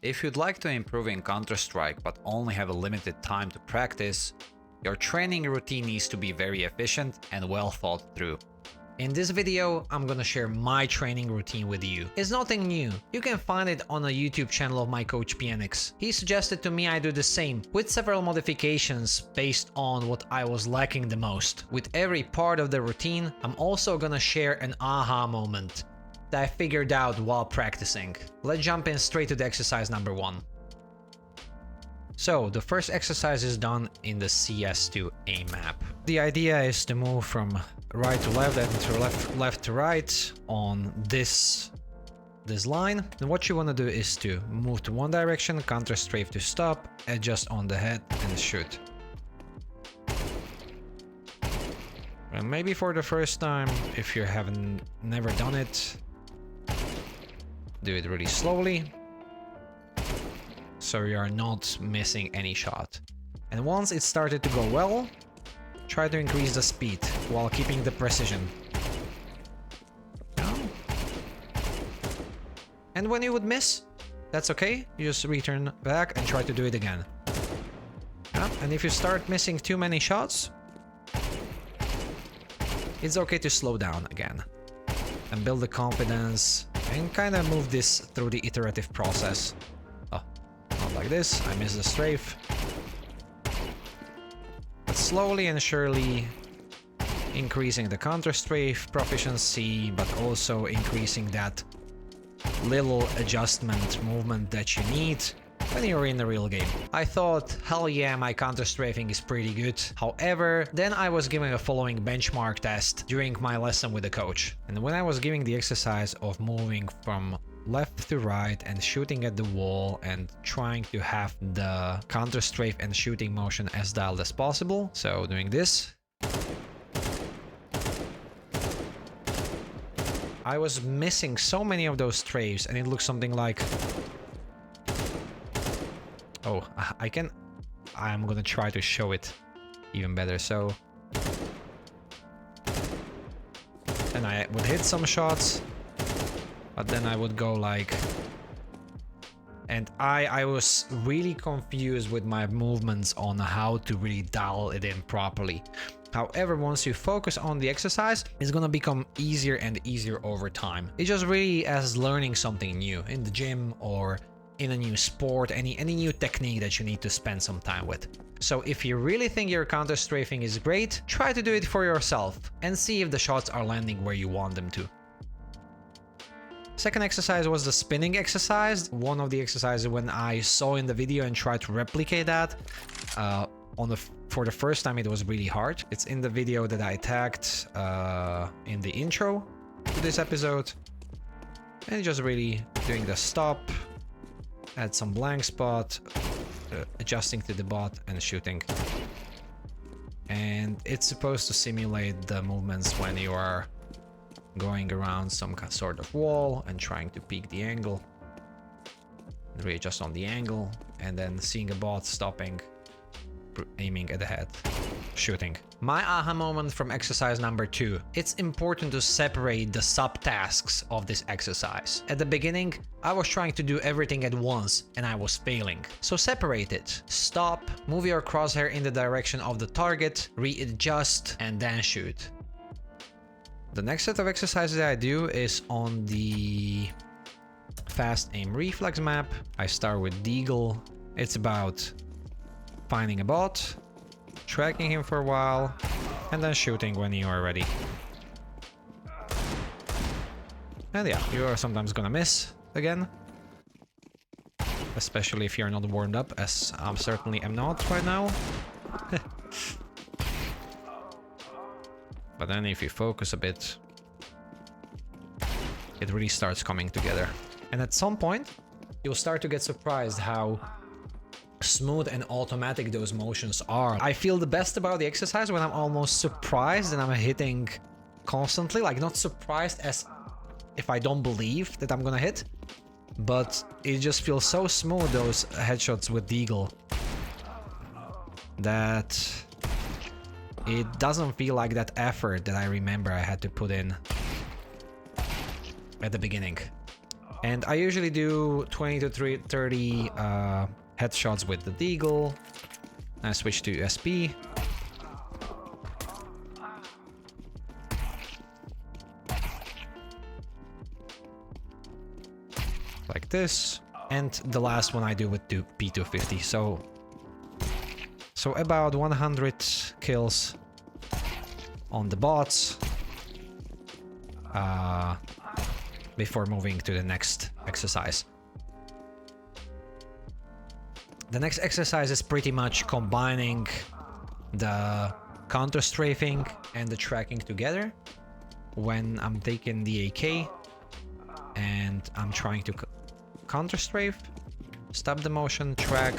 If you'd like to improve in Counter-Strike but only have a limited time to practice, your training routine needs to be very efficient and well thought through. In this video, I'm gonna share my training routine with you. It's nothing new. You can find it on a YouTube channel of my coach PNX. He suggested to me I do the same, with several modifications based on what I was lacking the most. With every part of the routine, I'm also gonna share an aha moment that I figured out while practicing. Let's jump in straight to the exercise number 1. So, the first exercise is done in the CS2A map. The idea is to move from right to left and to left to right on this line. And what you want to do is to move to one direction, counter-strafe to stop, adjust on the head and shoot. And maybe for the first time, if you haven't never done it, do it really slowly, so you are not missing any shot. And once it started to go well, try to increase the speed while keeping the precision. And when you would miss, that's okay, you just return back and try to do it again. And if you start missing too many shots, it's okay to slow down again and build the confidence and kind of move this through the iterative process. Like this, I missed the strafe. But slowly and surely increasing the counter-strafe proficiency, but also increasing that little adjustment movement that you need when you're in the real game. I thought, hell yeah, my counter-strafing is pretty good. However, then I was giving a following benchmark test during my lesson with the coach. And when I was giving the exercise of moving from left to right and shooting at the wall and trying to have the counter-strafe and shooting motion as dialed as possible. So doing this, I was missing so many of those strafes and it looks something like... Oh, I'm gonna try to show it even better. So... And I would hit some shots, but then I would go like... And I was really confused with my movements on how to really dial it in properly. However, once you focus on the exercise, it's gonna become easier and easier over time. It's just really as learning something new in the gym or in a new sport, any new technique that you need to spend some time with. So if you really think your counter-strafing is great, try to do it for yourself and see if the shots are landing where you want them to. Second exercise was the spinning exercise. One of the exercises when I saw in the video and tried to replicate that, for the first time it was really hard. It's in the video that I tagged in the intro to this episode. And just really doing the stop, add some blank spot, adjusting to the bot and shooting. And it's supposed to simulate the movements when you are going around some sort of wall and trying to peak the angle, readjust on the angle, and then seeing a bot stopping, aiming at the head, shooting. My aha moment from exercise number 2. It's important to separate the subtasks of this exercise. At the beginning, I was trying to do everything at once and I was failing. So separate it. Stop, move your crosshair in the direction of the target, readjust, and then shoot. The next set of exercises I do is on the fast aim reflex map. I start with Deagle. It's about finding a bot, tracking him for a while, and then shooting when you are ready. And yeah, you are sometimes gonna miss again, especially if you're not warmed up, as I certainly am not right now. But then if you focus a bit, it really starts coming together. And at some point, you'll start to get surprised how smooth and automatic those motions are. I feel the best about the exercise when I'm almost surprised and I'm hitting constantly. Like, not surprised as if I don't believe that I'm gonna hit, but it just feels so smooth, those headshots with Deagle, that it doesn't feel like that effort that I remember I had to put in at the beginning. And I usually do 20 to 30 headshots with the deagle. I switch to USP. Like this. And the last one I do with P250. So about 100 kills on the bots before moving to the next exercise. The next exercise is pretty much combining the counter-strafing and the tracking together. When I'm taking the AK and I'm trying to counter-strafe, stop the motion, track,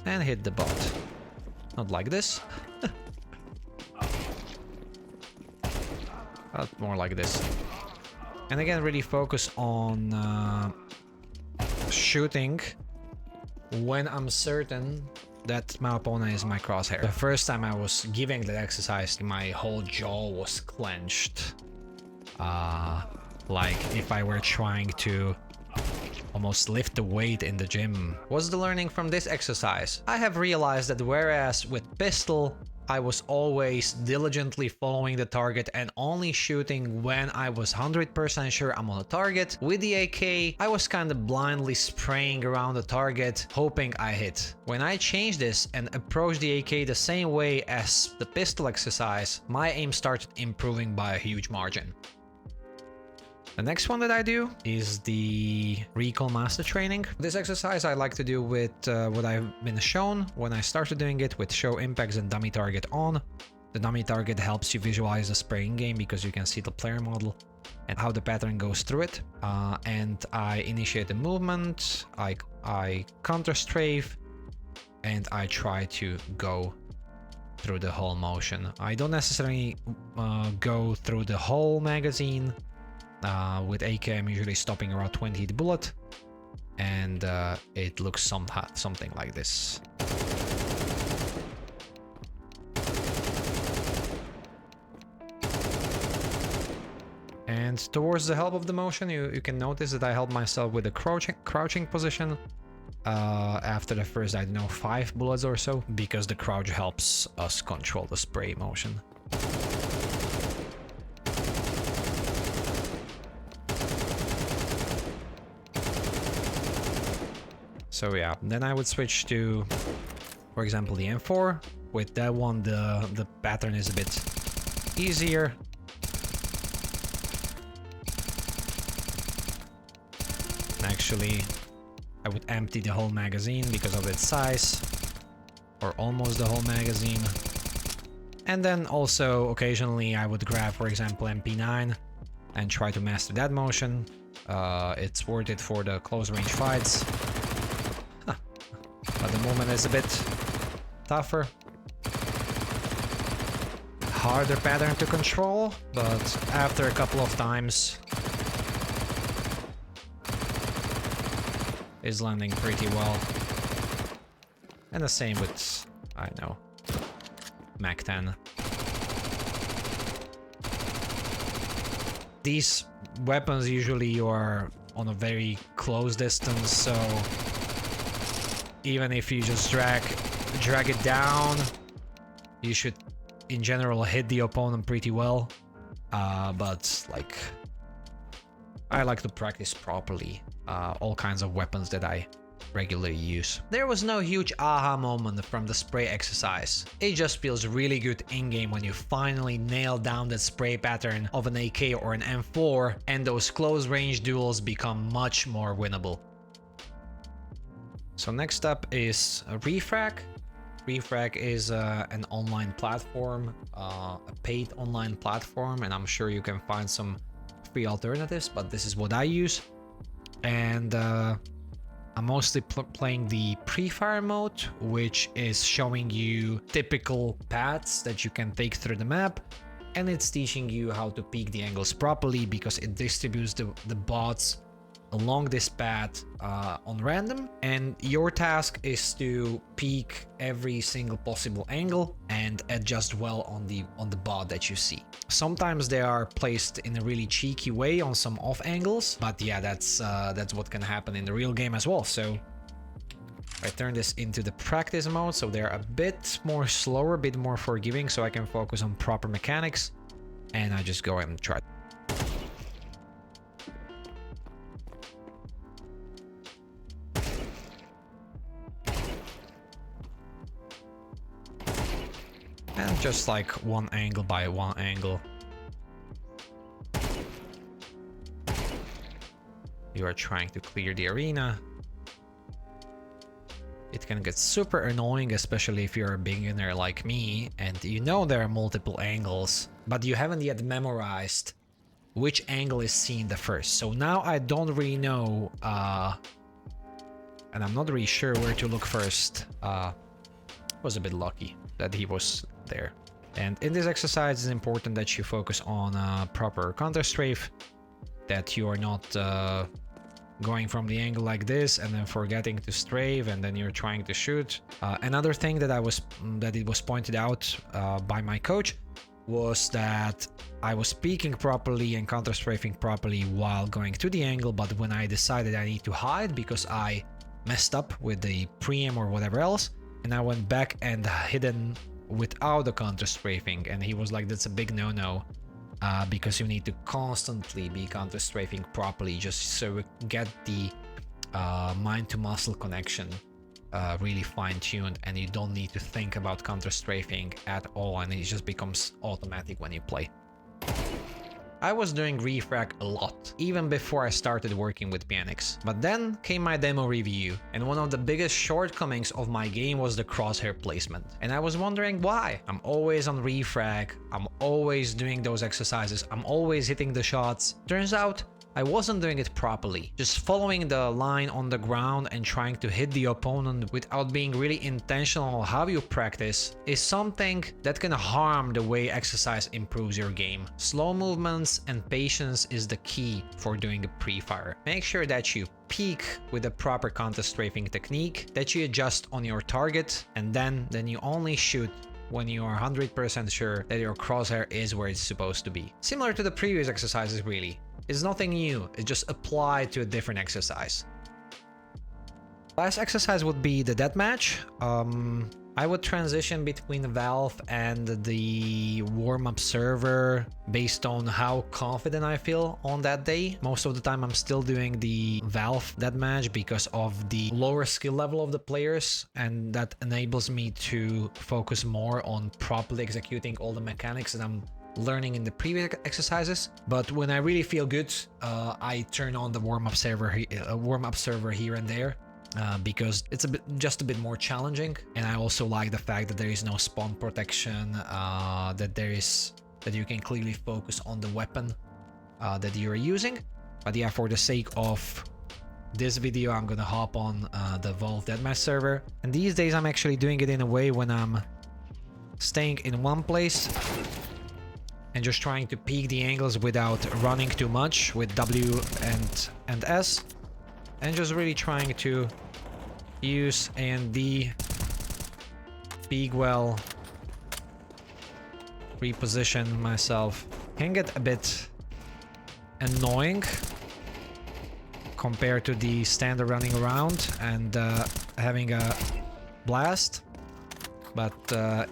and hit the bot. Not like this, but more like this. And again, really focus on shooting when I'm certain that my opponent is my crosshair. The first time I was giving that exercise, my whole jaw was clenched. Like if I were trying to almost lift the weight in the gym. What's the learning from this exercise? I have realized that whereas with pistol, I was always diligently following the target and only shooting when I was 100% sure I'm on a target, with the AK, I was kind of blindly spraying around the target, hoping I hit. When I changed this and approached the AK the same way as the pistol exercise, my aim started improving by a huge margin. The next one that I do is the Recall Master Training. This exercise I like to do with what I've been shown when I started doing it with show impacts and dummy target on. The dummy target helps you visualize the spray in game because you can see the player model and how the pattern goes through it. And I initiate the movement, I counter-strafe, and I try to go through the whole motion. I don't necessarily go through the whole magazine. With AK, I'm usually stopping around 20 the bullet, and it looks something like this. And towards the help of the motion, you can notice that I held myself with a crouching position after the first, I don't know, 5 bullets or so, because the crouch helps us control the spray motion. So yeah, then I would switch to, for example, the M4. With that one, the pattern is a bit easier. Actually, I would empty the whole magazine because of its size, or almost the whole magazine. And then also, occasionally, I would grab, for example, MP9 and try to master that motion. It's worth it for the close range fights. But the movement is a bit tougher. Harder pattern to control, but after a couple of times is landing pretty well. And the same with, I know, Mac 10. These weapons usually you are on a very close distance, so even if you just drag it down, you should in general hit the opponent pretty well. But like, I like to practice properly all kinds of weapons that I regularly use. There was no huge aha moment from the spray exercise. It just feels really good in-game when you finally nail down the spray pattern of an AK or an M4, and those close range duels become much more winnable. So next up is Refrag. Refrag is an online platform, a paid online platform, and I'm sure you can find some free alternatives, but this is what I use. And I'm mostly playing the pre-fire mode, which is showing you typical paths that you can take through the map, and it's teaching you how to peek the angles properly because it distributes the bots along this path on random, and your task is to peek every single possible angle and adjust well on the bot that you see. Sometimes they are placed in a really cheeky way on some off angles, but yeah, that's what can happen in the real game as well. So I turn this into the practice mode, so they're a bit more slower, a bit more forgiving, so I can focus on proper mechanics, and I just go and try. And just like one angle by one angle. You are trying to clear the arena. It can get super annoying, especially if you're a beginner like me and you know there are multiple angles, but you haven't yet memorized which angle is seen the first. So now I don't really know, and I'm not really sure where to look first. Was a bit lucky that he was there. And in this exercise, it's important that you focus on proper counter-strafe, that you are not going from the angle like this and then forgetting to strafe and then you're trying to shoot. Another thing that it was pointed out by my coach was that I was peeking properly and counter-strafing properly while going to the angle, but when I decided I need to hide because I messed up with the preem or whatever else, and I went back and hidden without the counter-strafing, and he was like, that's a big no-no. Because you need to constantly be counter-strafing properly just so we get the mind-to-muscle connection really fine-tuned, and you don't need to think about counter-strafing at all, and it just becomes automatic when you play. I was doing refrag a lot, even before I started working with PNX. But then came my demo review, and one of the biggest shortcomings of my game was the crosshair placement. And I was wondering why. I'm always on refrag, I'm always doing those exercises, I'm always hitting the shots. Turns out, I wasn't doing it properly. Just following the line on the ground and trying to hit the opponent without being really intentional how you practice is something that can harm the way exercise improves your game. Slow movements and patience is the key for doing a pre-fire. Make sure that you peek with a proper counter-strafing technique, that you adjust on your target, and then you only shoot when you are 100% sure that your crosshair is where it's supposed to be. Similar to the previous exercises really. It's nothing new, it's just applied to a different exercise. Last exercise would be the deathmatch. I would transition between Valve and the warm-up server based on how confident I feel on that day. Most of the time I'm still doing the Valve deathmatch because of the lower skill level of the players, and that enables me to focus more on properly executing all the mechanics that I'm learning in the previous exercises. But when I really feel good, I turn on the warm-up server here and there. Because it's just a bit more challenging, and I also like the fact that there is no spawn protection, that you can clearly focus on the weapon that you're using. But yeah, for the sake of this video, I'm gonna hop on the Valve Deathmatch server, and these days I'm actually doing it in a way when I'm staying in one place and just trying to peek the angles without running too much with W and S. And just really trying to use A and D, peek well, reposition myself. Can get a bit annoying compared to the standard running around and having a blast, but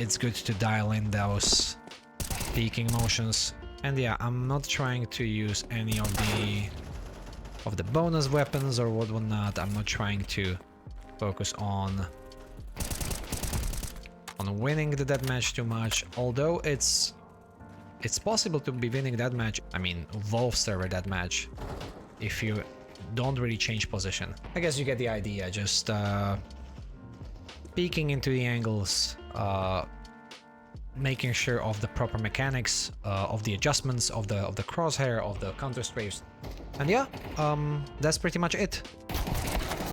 it's good to dial in those peeking motions. And yeah, I'm not trying to use any of the bonus weapons or whatnot. I'm not trying to focus on winning the deathmatch too much, although it's possible to be winning that match, I mean Valve server deathmatch, if you don't really change position. I guess you get the idea, just peeking into the angles, making sure of the proper mechanics, of the adjustments of the crosshair, of the counter-strafes. And yeah, that's pretty much it.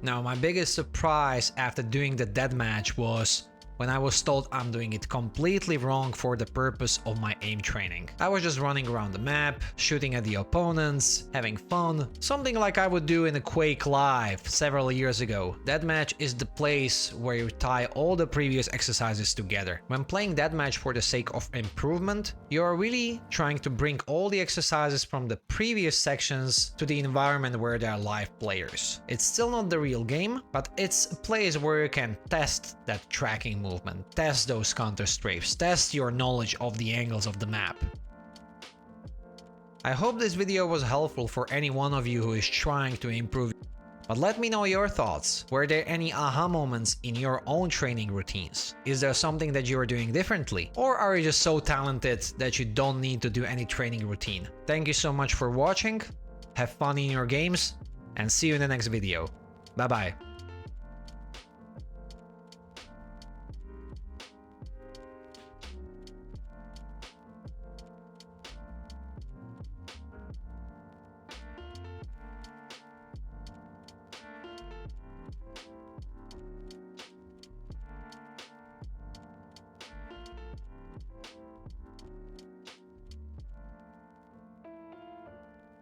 Now, my biggest surprise after doing the deathmatch was when I was told I'm doing it completely wrong for the purpose of my aim training. I was just running around the map, shooting at the opponents, having fun, something like I would do in a Quake Live several years ago. Deathmatch is the place where you tie all the previous exercises together. When playing Deathmatch for the sake of improvement, you're really trying to bring all the exercises from the previous sections to the environment where there are live players. It's still not the real game, but it's a place where you can test that tracking movement, test those counter-strafes, test your knowledge of the angles of the map. I hope this video was helpful for any one of you who is trying to improve. But let me know your thoughts. Were there any aha moments in your own training routines? Is there something that you are doing differently? Or are you just so talented that you don't need to do any training routine? Thank you so much for watching, have fun in your games, and see you in the next video. Bye bye.